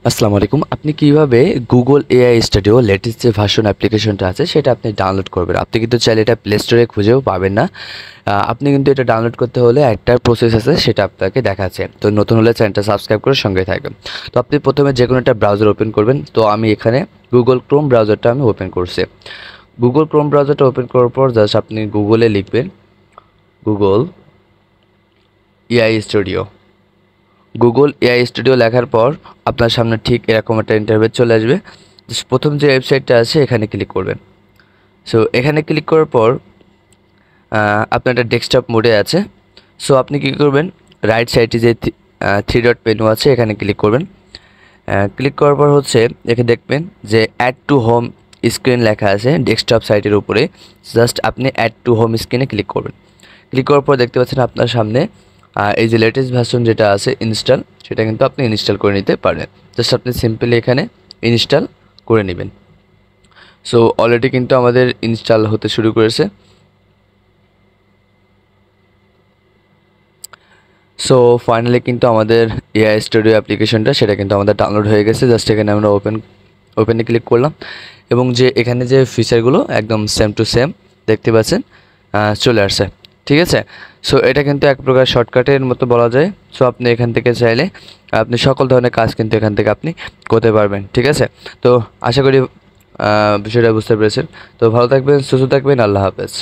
আসসালামু আলাইকুম। আপনি কিভাবে গুগল এআই স্টুডিও লেটেস্ট যে ভার্সন অ্যাপ্লিকেশনটা আছে সেটা আপনি ডাউনলোড করবেন। আপনি কিন্তু চাইলে এটা প্লে স্টোরে খুঁজেও পাবেন না। আপনি কিন্তু এটা ডাউনলোড করতে হলে একটা প্রসেস আছে, সেটা আপনাকে দেখাচ্ছে। তো নতুন হলে চ্যানেলটা সাবস্ক্রাইব করে সঙ্গে থাকবেন। তো আপনি প্রথমে যে কোনো একটা ব্রাউজার ওপেন করবেন। তো আমি এখানে গুগল ক্রোম ব্রাউজারটা আমি ওপেন করছি। গুগল ক্রোম ব্রাউজারটা ওপেন করার পর জাস্ট আপনি গুগলে লিখবেন Google AI studio. Google AI studio লেখার পর আপনার সামনে ঠিক এরকম একটা ইন্টারফেস চলে আসবে। জাস্ট প্রথম যে ওয়েবসাইটটা আছে এখানে ক্লিক করবেন। সো এখানে ক্লিক করার পর আপনার একটা ডেস্কটপ মোডে আছে। সো আপনি কী করবেন, রাইট সাইডে যে থ্রি ডট মেনু আছে এখানে ক্লিক করবেন। ক্লিক করার পর হচ্ছে এখানে দেখবেন যে অ্যাড টু হোম স্ক্রিন লেখা আছে ডেস্কটপ সাইটের উপরে। জাস্ট আপনি অ্যাড টু হোম স্ক্রিনে ক্লিক করবেন। ক্লিক করার পর দেখতে পাচ্ছেন আপনার সামনে এই যে লেটেস্ট ভার্সন যেটা আছে ইনস্টল, সেটা কিন্তু আপনি ইনস্টল করে নিতে পারেন। জাস্ট আপনি সিম্পলি এখানে ইনস্টল করে নেবেন। সো অলরেডি কিন্তু আমাদের ইনস্টল হতে শুরু করেছে। সো ফাইনালি কিন্তু আমাদের এআই স্টুডিও অ্যাপ্লিকেশনটা সেটা কিন্তু আমাদের ডাউনলোড হয়ে গেছে। জাস্ট এখানে আমরা ওপেনে ক্লিক করলাম এবং যে এখানে যে ফিচারগুলো একদম সেম টু সেম দেখতে পাচ্ছেন চলে আসছে। ঠিক আছে। সো এটা কিন্তু এক প্রকার শর্টকাটের মতো বলা যায়। সো আপনি এখান থেকে চাইলে আপনি সকল ধরনের কাজ কিন্তু এখান থেকে আপনি করতে পারবেন। ঠিক আছে। তো আশা করি বিষয়টা বুঝতে পেরেছেন। তো ভালো থাকবেন, সুস্থ থাকবেন, আল্লাহ হাফেজ।